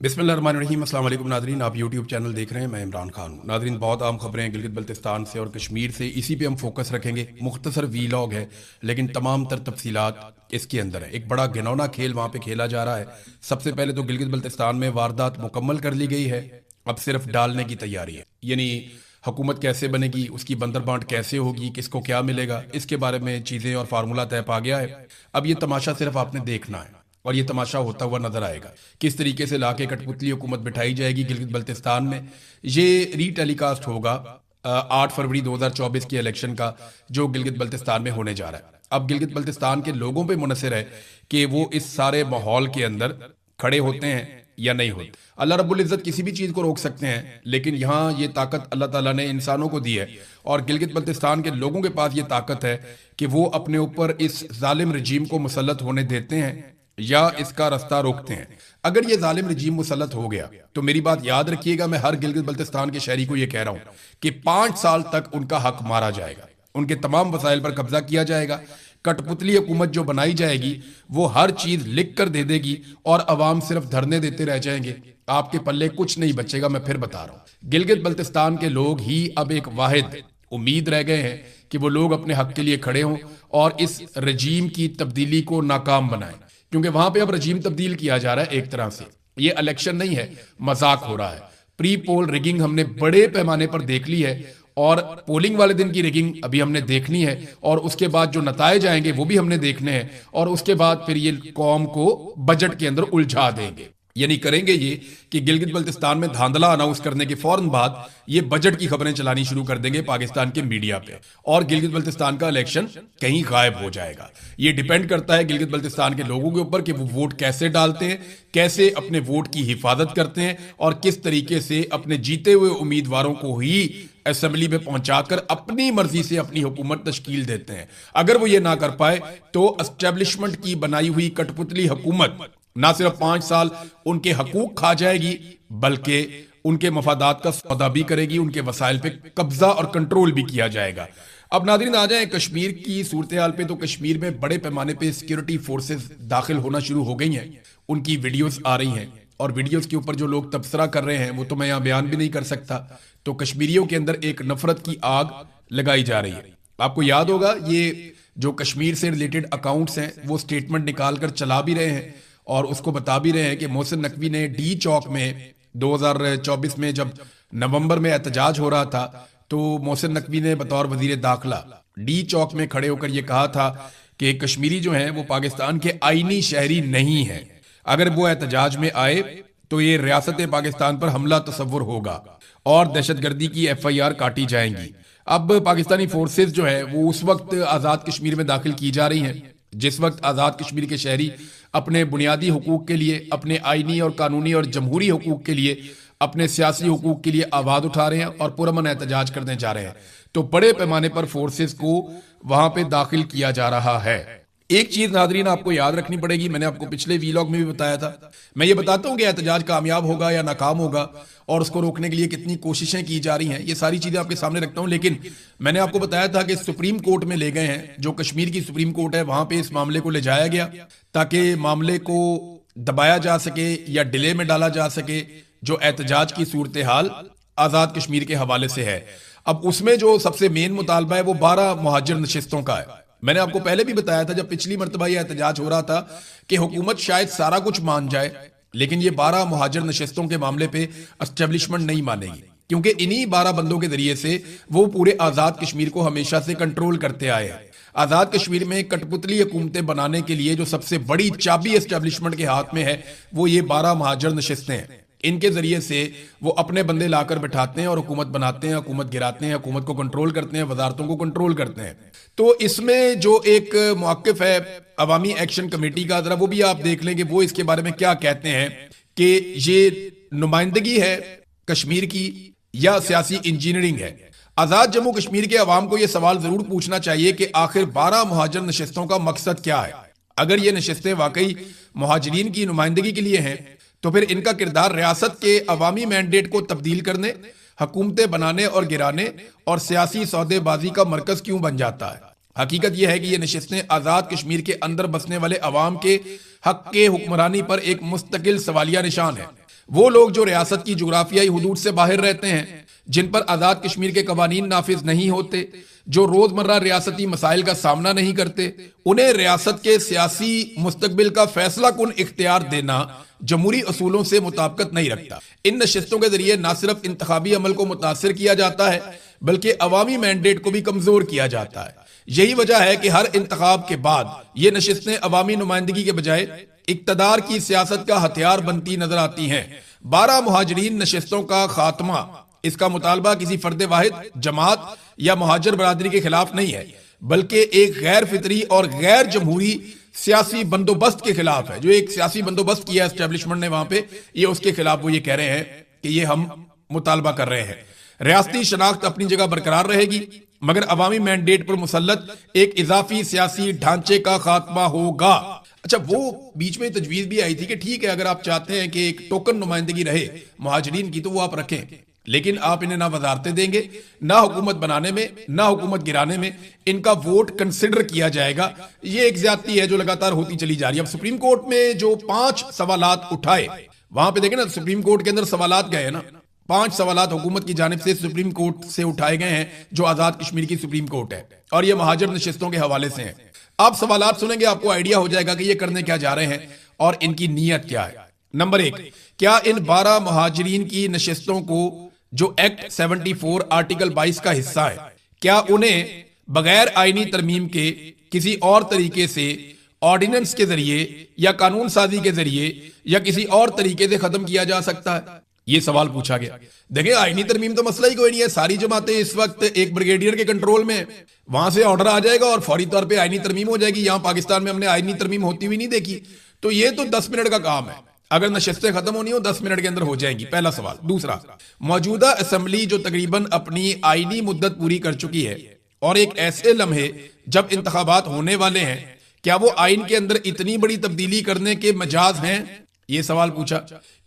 बिस्मिल्लाहिर्रहमानिर्रहीम। अस्सलाम वालेकुम नादरीन, आप यूट्यूब चैनल देख रहे हैं, मैं इमरान खान हूं। नादरीन, बहुत आम खबरें गिलगित बल्तिस्तान से और कश्मीर से, इसी पे हम फोकस रखेंगे। मुख्तसर वीलॉग है लेकिन तमाम तर तफसीलात इसके अंदर है। एक बड़ा घिनौना खेल वहाँ पे खेला जा रहा है। सबसे पहले तो गिलगित बल्तिस्तान में वारदात मुकम्मल कर ली गई है, अब सिर्फ डालने की तैयारी है। यानी हुकूमत कैसे बनेगी, उसकी बंदर बांट कैसे होगी, किसको क्या मिलेगा, इसके बारे में चीज़ें और फार्मूला तय पा गया है। अब ये तमाशा सिर्फ आपने देखना है और ये तमाशा होता हुआ नजर आएगा। किस तरीके से लाके कठपुतली हुकूमत बिठाई जाएगी गिलगित बल्तिस्तान में। ये रीटेलीकास्ट होगा 8 फरवरी 2024 के इलेक्शन का, जो गिलगित बल्तिस्तान में होने जा रहा है। अब गिलगित बल्तिस्तान के लोगों पे मुनहसर है कि वो इस सारे माहौल के अंदर खड़े होते हैं या नहीं होते। अल्लाह रब्बुल इज़्ज़त किसी भी चीज़ को रोक सकते हैं, लेकिन यहाँ ये ताकत अल्लाह ताला ने इंसानों को दी है और गिलगित बल्तिस्तान के लोगों के पास ये ताकत है कि वो अपने ऊपर इस जालिम रजीम को मुसल्लत होने देते हैं या इसका रास्ता रोकते हैं। अगर ये जालिम रजीम मुसल्लत हो गया तो मेरी बात याद रखिएगा, मैं हर गिलगित बल्तिस्तान के शहरी को ये कह रहा हूं कि 5 साल तक उनका हक मारा जाएगा, उनके तमाम वसाइल पर कब्जा किया जाएगा। कठपुतली हुकूमत जो बनाई जाएगी वो हर चीज लिख कर दे देगी और अवाम सिर्फ धरने देते रह जाएंगे। आपके पल्ले कुछ नहीं बचेगा। मैं फिर बता रहा हूं, गिलगित बल्तिस्तान के लोग ही अब एक वाहिद उम्मीद रह गए हैं कि वो लोग अपने हक के लिए खड़े हों और इस रजीम की तब्दीली को नाकाम बनाएं, क्योंकि वहां पे अब रजीम तब्दील किया जा रहा है। एक तरह से ये इलेक्शन नहीं है, मजाक हो रहा है। प्री पोल रिगिंग हमने बड़े पैमाने पर देख ली है और पोलिंग वाले दिन की रिगिंग अभी हमने देखनी है और उसके बाद जो नतायज आएंगे वो भी हमने देखने हैं और उसके बाद फिर ये कौम को बजट के अंदर उलझा देंगे। यानी करेंगे ये कि गिलगित बल्तिस्तान में धांधला अनाउंस करने के फौरन बाद ये बजट की खबरें चलानी शुरू कर देंगे पाकिस्तान के मीडिया पे और गिलगित बल्तिस्तान का इलेक्शन कहीं गायब हो जाएगा। ये डिपेंड करता है गिलगित बल्तिस्तान के लोगों के ऊपर कि वो वोट कैसे डालते हैं, कैसे अपने वोट की हिफाजत करते हैं और किस तरीके से अपने जीते हुए उम्मीदवारों को ही असेंबली में पहुंचाकर अपनी मर्जी से अपनी हुकूमत तश्कील देते हैं। अगर वो ये ना कर पाए तो एस्टेब्लिशमेंट की बनाई हुई कठपुतली हुकूमत ना सिर्फ 5 साल उनके हकूक खा जाएगी बल्कि उनके मफादात का सौदा भी करेगी, उनके वसाइल पे कब्जा और कंट्रोल भी किया जाएगा। अब नाज़रीन आ जाएं कश्मीर की सूरत हाल पे, तो कश्मीर में बड़े पैमाने पे सिक्योरिटी फोर्सेस दाखिल होना शुरू हो गई हैं। उनकी वीडियोस आ रही हैं और वीडियोस के ऊपर जो लोग तबसरा कर रहे हैं वो तो मैं यहाँ बयान भी नहीं कर सकता। तो कश्मीरियों के अंदर एक नफरत की आग लगाई जा रही है। आपको याद होगा ये जो कश्मीर से रिलेटेड अकाउंट्स हैं वो स्टेटमेंट निकाल कर चला भी रहे हैं और उसको बता भी रहे हैं कि मोहसिन नकवी ने डी चौक में 2024 में जब नवंबर में एहतजाज हो रहा था तो मोहसिन नकवी ने बतौर वजीर दाखिला डी चौक में खड़े होकर यह कहा था कि कश्मीरी जो हैं वो पाकिस्तान के आईनी शहरी नहीं हैं। अगर वो एहतजाज में आए तो ये रियासत पाकिस्तान पर हमला तस्वुर होगा और दहशतगर्दी की FIR काटी जाएंगी। अब पाकिस्तानी फोर्सेस जो है वो उस वक्त आज़ाद कश्मीर में दाखिल की जा रही हैं जिस वक्त आज़ाद कश्मीर के शहरी अपने बुनियादी हुकूक के लिए, अपने आईनी और कानूनी और जमहूरी हुकूक के लिए, अपने सियासी हुकूक के लिए आवाज़ उठा रहे हैं और पुरअमन एहतजाज करने जा रहे हैं। तो बड़े पैमाने पर फोर्सेस को वहां पे दाखिल किया जा रहा है। एक चीज नादरीन आपको याद रखनी पड़ेगी, मैंने आपको पिछले वीलॉग में भी बताया था। मैं ये बताता हूँ कि एहतजाज कामयाब होगा या नाकाम होगा और उसको रोकने के लिए कितनी कोशिशें की जा रही हैं, ये सारी चीजें आपके सामने रखता हूँ। लेकिन मैंने आपको बताया था कि सुप्रीम कोर्ट में ले गए हैं, जो कश्मीर की सुप्रीम कोर्ट है वहां पे इस मामले को ले जाया गया ताकि मामले को दबाया जा सके या डिले में डाला जा सके। जो एहतजाज की सूरत हाल आजाद कश्मीर के हवाले से है, अब उसमें जो सबसे मेन मुतालबा है वो 12 मुहाजिर नशिस्तों का है। मैंने आपको पहले भी बताया था जब पिछली मरतबा यह एहतजाज हो रहा था कि हुकूमत शायद सारा कुछ मान जाए लेकिन ये 12 मुहाजिर नशिस्तों के मामले पे एस्टेब्लिशमेंट नहीं मानेगी, क्योंकि इन्हीं 12 बंदों के जरिए से वो पूरे आजाद कश्मीर को हमेशा से कंट्रोल करते आए हैं। आजाद कश्मीर में कठपुतली हुकूमतें बनाने के लिए जो सबसे बड़ी चाबी एस्टेब्लिशमेंट के हाथ में है वो ये 12 मुहाजिर नशिस्तें हैं। इनके जरिए से वो अपने बंदे लाकर बिठाते हैं और हुकूमत बनाते हैं, हुकूमत गिराते हैं, हुकूमत को कंट्रोल करते हैं, वजारतों को कंट्रोल करते हैं। तो इसमें जो एक मौक़िफ़ है अवामी एक्शन कमेटी का, जरा वो भी आप देख लेंगे वो इसके बारे में क्या कहते हैं कि ये नुमाइंदगी है कश्मीर की या सियासी इंजीनियरिंग है। आजाद जम्मू कश्मीर के अवाम को यह सवाल जरूर पूछना चाहिए कि आखिर 12 मुहाजिर नशिस्तों का मकसद क्या है। अगर ये नशिस्तें वाकई मुहाजिरीन की नुमाइंदगी के लिए हैं तो फिर इनका किरदार रियासत के अवामी मैंडेट को तब्दील करने, हुकूमतें बनाने और गिराने और सियासी सौदेबाजी का मरकज क्यों बन जाता है। हकीकत यह है कि ये नशिस्तें आजाद कश्मीर के अंदर बसने वाले अवाम के हक के हुक्मरानी पर एक मुस्तकिल सवालिया निशान है। वो लोग जो रियासत की जुग्राफियाई हुदूद से बाहर रहते हैं, जिन पर आजाद कश्मीर के कवानीन नाफिज नहीं होते, जो रोजमर्रा रियासती मसाइल का सामना नहीं करते, उन्हें रियासत के सियासी मुस्तकबिल का फैसला कुन इख्तियार देना जमहूरी असूलों से मुताबिकत नहीं रखता। इन नशिस्तों के जरिए न सिर्फ इंतखाबी अमल को मुतासर किया जाता है बल्कि अवामी मैंडेट को भी कमजोर किया जाता है। यही वजह है कि हर इंतखाब के बाद ये नशिस्तें अवामी नुमाइंदगी के बजाय इक्तदार की सियासत का हथियार बनती नजर आती हैं। 12 मुहाजिरीन नशिस्तों का खात्मा, इसका मुतालबा किसी फर्द वाहिद, जमात या मुहाजिर बरादरी के खिलाफ नहीं है बल्कि एक गैर फितरी और गैर जमहूरी सियासी बंदोबस्त के खिलाफ है। जो एक सियासी बंदोबस्त किया एस्टेब्लिशमेंट ने वहां पे, ये उसके खिलाफ वो ये कह रहे हैं कि ये हम मुतालबा कर रहे हैं। रियासती शनाख्त अपनी जगह बरकरार रहेगी मगर अवामी मैंडेट पर मुसल्लत एक इजाफी सियासी ढांचे का खात्मा होगा। अच्छा, वो बीच में तजवीज भी आई थी कि ठीक है, अगर आप चाहते हैं कि एक टोकन नुमाइंदगी रहे मुहाजिरीन की तो वो आप रखें, लेकिन आप इन्हें ना वजारतें देंगे, ना हुकूमत बनाने में, ना हुकूमत गिराने में इनका वोट कंसिडर किया जाएगा। ये एक ज्यादती है जो लगातार होती चली जा रही है। अब सुप्रीम कोर्ट में जो 5 सवालात उठाए, वहां पे देखें ना, सुप्रीम कोर्ट के अंदर सवालात गए ना, 5 सवालात हुकूमत की जानिब से सुप्रीम कोर्ट से उठाए गए हैं, जो आजाद कश्मीर की सुप्रीम कोर्ट है, और ये महाजर नशिस्तों के हवाले से हैं। आप सवालात सुनेंगे, आपको आइडिया हो जाएगा कि ये करने क्या जा रहे हैं और इनकी नीयत क्या है। नंबर 1, क्या इन 12 मुहाजिरीन की नशिस्तों को जो एक्ट 74 आर्टिकल 22 का हिस्सा है, क्या उन्हें बगैर आईनी तरमीम के किसी और तरीके से, ऑर्डिनेंस के जरिए या कानून साजी के जरिए या किसी और तरीके से खत्म किया जा सकता है? ये सवाल पूछा गया। देखिए, आईनी तरमीम तो मसला ही कोई नहीं है, सारी जमातें इस वक्त एक ब्रिगेडियर के कंट्रोल में है, वहां से ऑर्डर आ जाएगा और फौरी तौर पे आईनी तरमीम हो जाएगी। यहां पाकिस्तान में हमने आईनी तरमीम होती हुई नहीं देखी, तो ये तो 10 मिनट का काम है। अगर नशिस्तें खत्म होनी हो 10 मिनट के अंदर हो जाएंगी, पहला सवाल। दूसरा, मौजूदा असेंबली जो तकरीबन अपनी आईनी मुद्दत पूरी कर चुकी है और एक ऐसे लम्हे जब इंतखाबात होने वाले हैं, क्या वो आइन के अंदर इतनी बड़ी तब्दीली करने के मजाज हैं? ये सवाल पूछा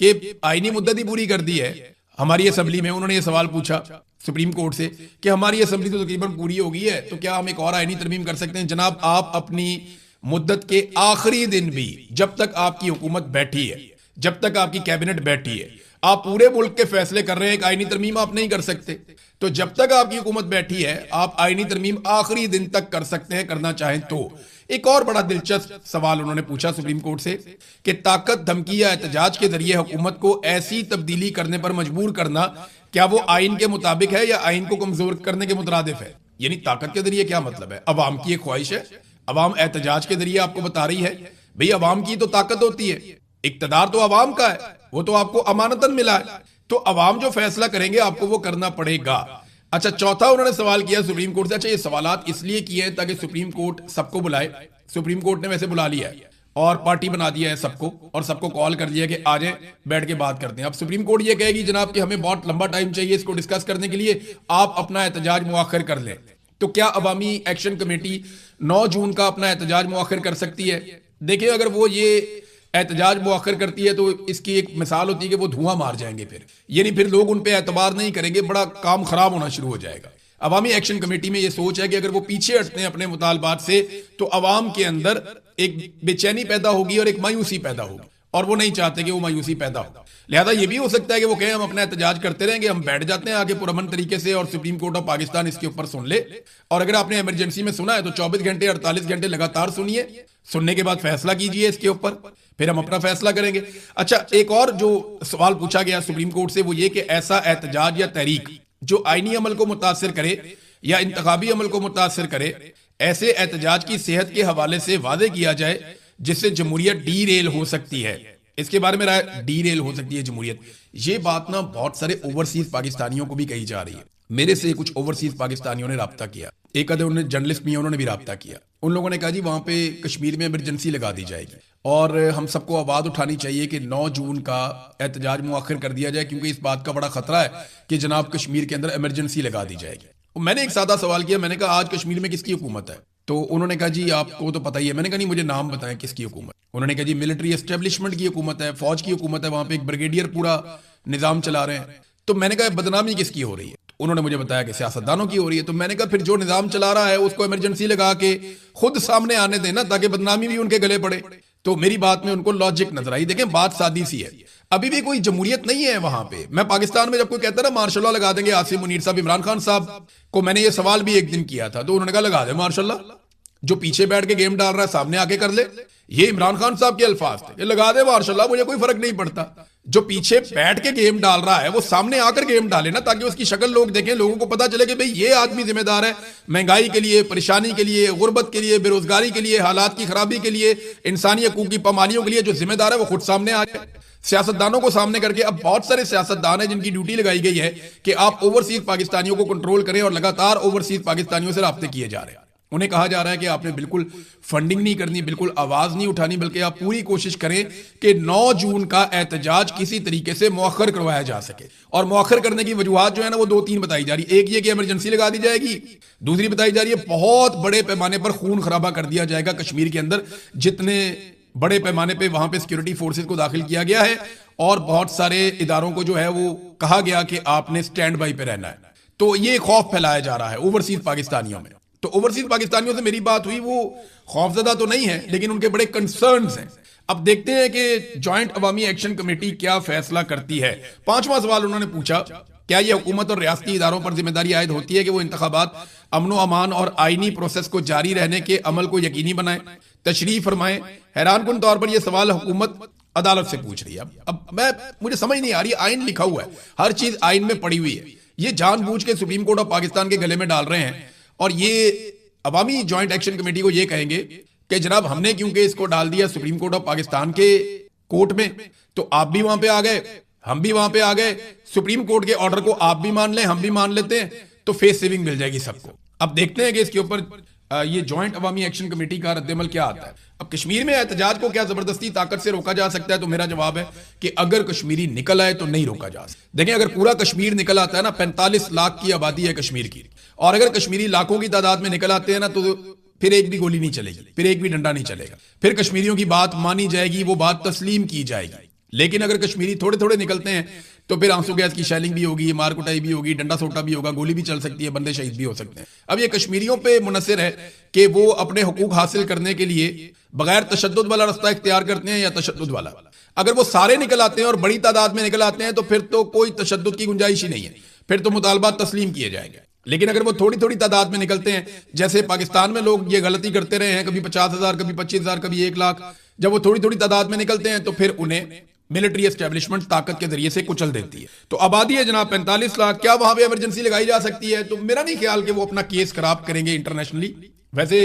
कि आईनी मुद्दत ही पूरी कर दी है हमारी असेंबली में। उन्होंने ये सवाल पूछा सुप्रीम कोर्ट से कि हमारी असेंबली तो तकरीबन पूरी हो गई है, तो क्या हम एक और आईनी तरमीम कर सकते हैं? जनाब, आप अपनी मुद्दत के आखिरी दिन भी, जब तक आपकी हुकूमत बैठी है, जब तक आपकी कैबिनेट बैठी है, आप पूरे मुल्क के फैसले कर रहे हैं, एक आईनी तरमीम आप नहीं कर सकते। तो जब तक आपकी हुकूमत बैठी है, आप आईनी तरमीम आखिरी दिन तक कर सकते हैं, करना चाहें तो। एक और बड़ा दिलचस्प सवाल उन्होंने पूछा सुप्रीम कोर्ट से कि ताकत, धमकी या एहतजाज के जरिए हुकूमत को ऐसी तब्दीली करने पर मजबूर करना, क्या वो आइन के मुताबिक है या आइन को कमजोर करने के मुतरादिफ है? यानी ताकत के जरिए क्या मतलब है? अवाम की एक ख्वाहिश है, अवाम एहतजाज के जरिए आपको बता रही है भाई अवाम की तो ताकत होती है, इक्तदार तो अवाम का है, वो तो आपको अमानतन मिला है, तो अवाम जो फैसला करेंगे आपको वो करना पड़ेगा। अच्छा, चौथा उन्होंने सवाल किया सुप्रीम कोर्ट से। अच्छा, ये सवालात इसलिए किए हैं ताकि सुप्रीम कोर्ट सबको बुलाए। सुप्रीम कोर्ट ने वैसे बुला लिया है और पार्टी बना दिया है सबको, और सबको कॉल कर दिया कि आ जाए, बैठ के बात करते हैं। अब सुप्रीम कोर्ट ये कहेगी जनाब कि हमें बहुत लंबा टाइम चाहिए इसको डिस्कस करने के लिए, आप अपना एहतजाज मुआखर कर लें। तो क्या अवामी एक्शन कमेटी 9 जून का अपना एहतजाज मुआखर कर सकती है? देखिए, अगर वो ये एहतजाज मुआखर करती है तो इसकी एक मिसाल होती है कि वो धुआं मार जाएंगे, फिर यानी फिर लोग उन पे एतबार नहीं करेंगे, बड़ा काम खराब होना शुरू हो जाएगा। अवामी एक्शन कमेटी में ये सोच है कि अगर वो पीछे हटते हैं अपने मुतालबात से तो अवाम के अंदर एक बेचैनी पैदा होगी और एक मायूसी पैदा होगी, और वो नहीं चाहते कि वो मायूसी पैदा हो। लिहाजा ये भी हो सकता है कि वो कहें हम अपना एहतजाज करते रहेंगे, हम बैठ जाते हैं आगे पुरअमन तरीके से और सुप्रीम कोर्ट ऑफ पाकिस्तान इसके ऊपर सुन ले। और अगर आपने इमरजेंसी में सुना है तो 24 घंटे 48 घंटे लगातार सुनिए, सुनने के बाद फैसला कीजिए इसके ऊपर, फिर हम अपना फैसला करेंगे। अच्छा, एक और जो सवाल पूछा गया सुप्रीम कोर्ट से वो ये कि ऐसा एहतजाज या तहरीक जो आईनी अमल को मुतासर करे या इंतखाबी अमल को मुतासर करे, ऐसे एहतजाज की सेहत के हवाले से वादे किया जाए जिससे जमहूरियत डी रेल हो सकती है। इसके बारे में राय, डी रेल हो सकती है जमहूरियत। ये बात ना बहुत सारे ओवरसीज पाकिस्तानियों को भी कही जा रही है। मेरे से कुछ ओवरसीज पाकिस्तानियों ने राब्ता किया, एक आधे उन्होंने जर्नलिस्ट भी, उन्होंने भी राब्ता किया। उन लोगों ने कहा जी वहां पे कश्मीर में इमरजेंसी लगा दी जाएगी और हम सबको आवाज उठानी चाहिए कि 9 जून का एहतजाज मुआखिर कर दिया जाए, क्योंकि इस बात का बड़ा खतरा है कि जनाब कश्मीर के अंदर इमरजेंसी लगा दी जाएगी। मैंने एक सादा सवाल किया, मैंने कहा आज कश्मीर में किसकी हुकूमत है? तो उन्होंने कहा जी आपको तो पता ही है। मैंने कहा नहीं, मुझे नाम बताएं किसकी हुकूमत। उन्होंने कहा जी मिलिट्री एस्टेब्लिशमेंट की हुकूमत है, फौज की हुकूमत है, वहां पे एक ब्रिगेडियर पूरा निजाम चला रहे हैं। तो मैंने कहा बदनामी किसकी हो रही है? उन्होंने मुझे बताया कि सियासतदानों की हो रही है। तो मैंने कहा फिर जो निजाम चला रहा है उसको इमरजेंसी लगा के खुद सामने आने देना ताकि बदनामी भी उनके गले पड़े। तो मेरी बात में उनको लॉजिक नजर आई। देखें बात सादी सी है, अभी भी कोई जमहूरियत नहीं है वहां पे। मैं पाकिस्तान में जब कोई कहता है ना मार्शल लॉ लगा देंगे आसिम मुनीर साहब, इमरान खान साहब को मैंने ये सवाल भी एक दिन किया था, तो उन्होंने कहा लगा दे मार्शल लॉ, जो पीछे बैठ के गेम डाल रहा है सामने आके कर ले। ये इमरान खान साहब के अल्फाज थे, ये लगा दे मार्शल लॉ, मुझे कोई फर्क नहीं पड़ता। जो पीछे बैठ के गेम डाल रहा है वो सामने आकर गेम डाले ना, ताकि उसकी शक्ल लोग देखें, लोगों को पता चले कि भाई ये आदमी जिम्मेदार है महंगाई के लिए, परेशानी के लिए, गुर्बत के लिए, बेरोजगारी के लिए, हालात की खराबी के लिए, इंसानी हकूक की पामालियों के लिए जो जिम्मेदार है वो खुद सामने आ जाए। सियासतदानों को सामने करके, अब बहुत सारे सियासतदान हैं जिनकी ड्यूटी लगाई गई है कि आप ओवरसीज पाकिस्तानियों को कंट्रोल करें, और लगातार ओवरसीज पाकिस्तानियों से राब्ते किए जा रहे हैं। उन्हें कहा जा रहा है कि आपने बिल्कुल फंडिंग नहीं करनी, बिल्कुल आवाज नहीं उठानी, बल्कि आप पूरी कोशिश करें कि 9 जून का एहतजाज किसी तरीके से मौखर करवाया जा सके। और मौखर करने की वजूहत जो है ना वो 2-3 बताई जा रही है। एक ये कि इमरजेंसी लगा दी जाएगी, दूसरी बताई जा रही है बहुत बड़े पैमाने पर खून खराबा कर दिया जाएगा कश्मीर के अंदर, जितने बड़े पैमाने पर वहां पर सिक्योरिटी फोर्सेज को दाखिल किया गया है, और बहुत सारे इदारों को जो है वो कहा गया कि आपने स्टैंड बाई पे रहना है। तो ये खौफ फैलाया जा रहा है ओवरसीज पाकिस्तानियों में। तो ओवरसीज पाकिस्तानियों से मेरी बात हुई, वो खौफजदा तो नहीं है लेकिन उनके बड़े कंसर्न्स हैं। अब देखते हैं कि जॉइंट अवामी एक्शन कमेटी क्या फैसला करती है। 5वां सवाल उन्होंने पूछा, क्या यह हुकूमत और रियासती इदारों पर जिम्मेदारी आयद होती है कि वो इंतखाबात अमन व अमान और आईनी प्रोसेस को जारी रहने के अमल को यकीनी बनाए, तशरीह फरमाएं। हैरानकुन तौर पर यह सवाल हुकूमत अदालत से पूछ रही है। अब मुझे समझ नहीं आ रही, आइन लिखा हुआ है, हर चीज आइन में पड़ी हुई है, ये जानबूझ के सुप्रीम कोर्ट ऑफ पाकिस्तान के गले में डाल रहे हैं, और ये अवामी जॉइंट एक्शन कमेटी को ये कहेंगे कि जनाब हमने क्योंकि इसको डाल दिया सुप्रीम कोर्ट ऑफ पाकिस्तान के कोर्ट में, तो आप भी वहां पे आ गए, हम भी वहां पे आ गए, सुप्रीम कोर्ट के ऑर्डर को आप भी मान लें, हम भी मान लेते हैं, तो फेस सेविंग मिल जाएगी सबको। अब देखते हैं कि इसके ऊपर ये जॉइंट अवामी एक्शन कमेटी का रद्देमल क्या आता है। अब कश्मीर में एहतजाज को क्या जबरदस्ती ताकत से रोका जा सकता है? तो मेरा जवाब है कि अगर कश्मीरी निकल आए तो नहीं रोका जा सकता। देखिए अगर पूरा कश्मीर निकल आता है ना, 45 लाख की आबादी है कश्मीर की, और अगर कश्मीरी लाखों की तादाद में निकल आते हैं ना, तो फिर एक भी गोली नहीं चलेगी, फिर एक भी डंडा नहीं चलेगा, फिर कश्मीरियों की बात मानी जाएगी, वो बात तस्लीम की जाएगी। लेकिन अगर कश्मीरी थोड़े थोड़े निकलते हैं तो फिर आंसू गैस की शैलिंग भी होगी, मार कुटाई भी होगी, डंडा सोटा भी होगा, गोली भी चल सकती है, बंदे शहीद भी हो सकते हैं। अब ये कश्मीरियों पे मुनसर है कि वो अपने हुकूक हासिल करने के लिए बगैर तशद्दुद वाला रास्ता इख्तियार करते हैं या तशद्दुद वाला। अगर वो सारे निकल आते हैं और बड़ी तादाद में निकल आते हैं तो फिर तो कोई तशद्दुद की गुंजाइश ही नहीं है, फिर तो मुतालबात तस्लीम किए जाएंगे। लेकिन अगर वो थोड़ी थोड़ी तादाद में निकलते हैं, जैसे पाकिस्तान में लोग ये गलती करते रहे हैं, कभी 50,000, कभी 25,000, कभी 1 लाख, जब वो थोड़ी थोड़ी तादाद में निकलते हैं तो फिर उन्हें मिलिट्री एस्टेब्लिशमेंट ताकत के जरिए से कुचल देती है। तो आबादी है जनाब 45 लाख, क्या वहां पे इमरजेंसी लगाई जा सकती है? तो मेरा नहीं ख्याल कि वो अपना केस खराब करेंगे इंटरनेशनली। वैसे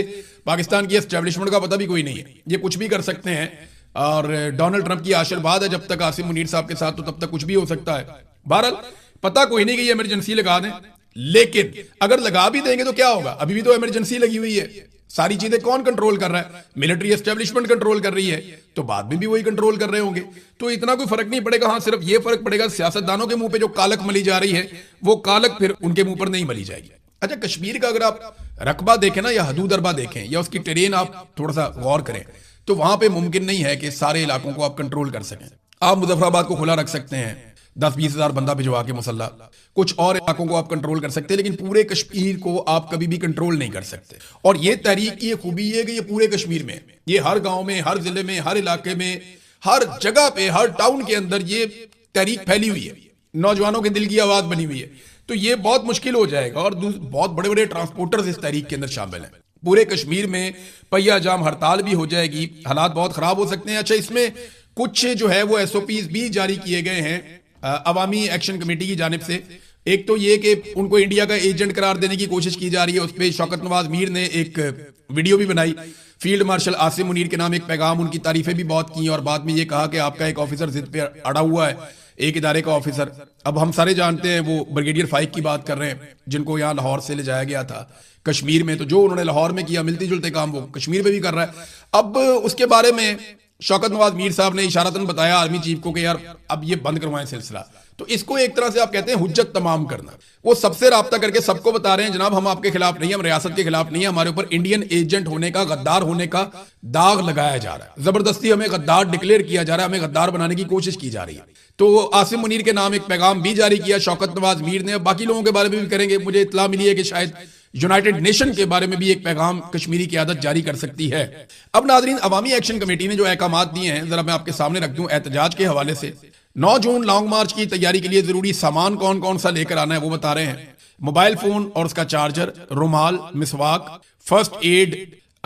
पाकिस्तान की एस्टेब्लिशमेंट का पता भी कोई नहीं है, ये कुछ भी कर सकते हैं, और डोनाल्ड ट्रंप की आशीर्वाद है जब तक आसिम मुनीर साहब के साथ, तो तब तक कुछ भी हो सकता है। बहरहाल पता कोई नहीं कि ये इमरजेंसी लगा दें, लेकिन अगर लगा भी देंगे तो क्या होगा? अभी भी तो इमरजेंसी लगी हुई है, सारी चीजें कौन कंट्रोल कर रहा है? मिलिट्री एस्टेब्लिशमेंट कंट्रोल कर रही है, तो बाद में भी वही कंट्रोल कर रहे होंगे, तो इतना कोई फर्क नहीं पड़ेगा। हाँ सिर्फ ये फर्क पड़ेगा सियासतदानों के मुंह पे जो कालक मली जा रही है, वो कालक फिर उनके मुंह पर नहीं मली जाएगी। अच्छा, कश्मीर का अगर आप रकबा देखें ना, या हदूद अरबा देखें, या उसकी टेरेन आप थोड़ा सा गौर करें, तो वहां पे मुमकिन नहीं है कि सारे इलाकों को आप कंट्रोल कर सकें। आप मुजफ्फराबाद को खुला रख सकते हैं, 10-20 हजार बंदा भिजवा के मुसल्ला, कुछ और इलाकों को आप कंट्रोल कर सकते हैं, लेकिन पूरे कश्मीर को आप कभी भी कंट्रोल नहीं कर सकते। और ये तहरीक की खूबी है कि ये पूरे कश्मीर में, ये हर गांव में, हर जिले में, हर इलाके में, हर जगह पे, हर टाउन के अंदर ये तहरीक फैली हुई है, नौजवानों के दिल की आवाज बनी हुई है। तो ये बहुत मुश्किल हो जाएगा, और बहुत बड़े बड़े ट्रांसपोर्टर्स इस तहरीक के अंदर शामिल हैं। पूरे कश्मीर में पहिया जाम हड़ताल भी हो जाएगी, हालात बहुत खराब हो सकते हैं। अच्छा, इसमें कुछ जो है वो SOPs भी जारी किए गए हैं अवामी एक्शन कमेटी की जानिब से। एक तो ये कि उनको इंडिया का एजेंट करार देने की कोशिश की जा रही है, उस पर शौकत नवाज मीर ने एक वीडियो भी बनाई, फील्ड मार्शल आसिम मुनीर के नाम एक पैगाम, उनकी तारीफें भी बहुत की, और बाद में ये कहा कि आपका एक ऑफिसर जिद पे अड़ा हुआ है, एक इदारे का ऑफिसर। अब हम सारे जानते हैं वो ब्रिगेडियर फाइक की बात कर रहे हैं, जिनको यहाँ लाहौर से ले जाया गया था कश्मीर में, तो जो उन्होंने लाहौर में किया मिलते जुलते काम वो कश्मीर में भी कर रहा है। अब उसके बारे में शौकत नवाज मीर साहब ने इशारतन बताया आर्मी चीफ को कि यार अब ये बंद करवाएं सिलसिला। तो इसको एक तरह से आप कहते हैं हुज्जत तमाम करना। वो सबसे राब्ता करके सबको बता रहे हैं जनाब हम आपके खिलाफ नहीं, हम रियासत के खिलाफ नहीं है, हमारे ऊपर इंडियन एजेंट होने का, गद्दार होने का दाग लगाया जा रहा है, जबरदस्ती हमें गद्दार डिक्लेयर किया जा रहा है, हमें गद्दार बनाने की कोशिश की जा रही है। तो आसिम मुनीर के नाम एक पैगाम भी जारी किया शौकत नवाज मीर ने। बाकी लोगों के बारे में भी करेंगे, मुझे इत्तला मिली है कि शायद यूनाइटेड नेशन के बारे में भी एक पैगाम कश्मीरी क़यादत जारी कर सकती है। अब नाजरीन, अवामी एक्शन कमेटी ने जो अहकामात दिए हैं जरा मैं आपके सामने रख दूं एहतजाज के हवाले से। 9 जून लॉन्ग मार्च की तैयारी के लिए जरूरी सामान कौन कौन सा लेकर आना है वो बता रहे हैं। मोबाइल फोन और उसका चार्जर, रुमाल, मिसवाक, फर्स्ट एड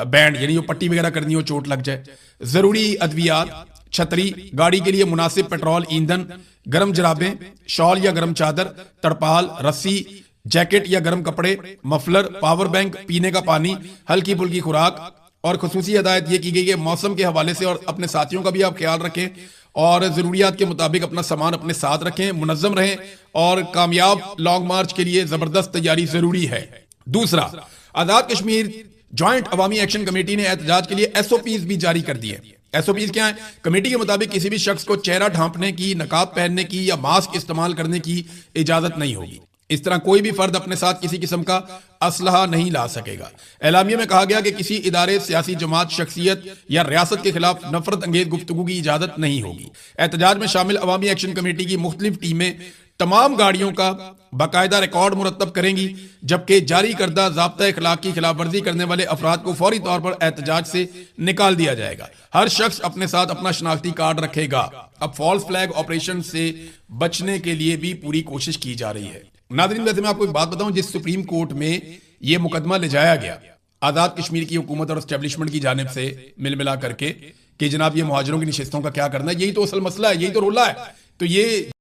बैंड यानी जो पट्टी वगैरह करनी हो चोट लग जाए, जरूरी अद्वियात, छतरी, गाड़ी के लिए मुनासिब पेट्रोल ईंधन, गर्म जराबें, शॉल या गर्म चादर, तड़पाल, रस्सी, जैकेट या गर्म कपड़े, मफलर, पावर बैंक, पीने का पानी, हल्की फुल्की खुराक। और खुसूसी हिदायत यह की गई है मौसम के हवाले से और अपने साथियों का भी आप ख्याल रखें और जरूरियात के मुताबिक अपना सामान अपने साथ रखें, मुनज्जम रहें और कामयाब लॉन्ग मार्च के लिए जबरदस्त तैयारी जरूरी है। दूसरा, आजाद कश्मीर ज्वाइंट अवामी एक्शन कमेटी ने एहतजाज के लिए एसओपीज भी जारी कर दी है। एसओपीज क्या है? कमेटी के मुताबिक किसी भी शख्स को चेहरा ढांपने की, नकाब पहनने की या मास्क इस्तेमाल करने की इजाजत नहीं होगी। इस तरह कोई भी फर्द अपने साथ किसी किस्म का असलहा नहीं ला सकेगा। एलामिया में कहा गया कि किसी इदारे, सियासी जमात, शख्सियत या रियासत के खिलाफ नफरत अंगेज गुफ्तगू की इजाजत नहीं होगी। एहतजाज में शामिल अवामी एक्शन कमेटी की मुख्तलिफ टीमें तमाम गाड़ियों का बाकायदा रिकॉर्ड मुरतब करेंगी, जबकि जारी करदा ज़ाब्ता इखलाक की खिलाफ वर्जी करने वाले अफराद को फौरी तौर पर एहतजाज से निकाल दिया जाएगा। हर शख्स अपने साथ अपना शनाख्ती कार्ड रखेगा। अब फॉल्स फ्लैग ऑपरेशन से बचने के लिए भी पूरी कोशिश की जा रही है। नाज़रीन, वैसे मैं आपको एक बात बताऊं, जिस सुप्रीम कोर्ट में यह मुकदमा ले जाया गया आजाद कश्मीर की हुकूमत और एस्टेब्लिशमेंट की जानिब से मिल मिला करके कि जनाब ये मुहाजिरों की नशिस्तों का क्या करना है, यही तो असल मसला है, यही तो रोला है। तो ये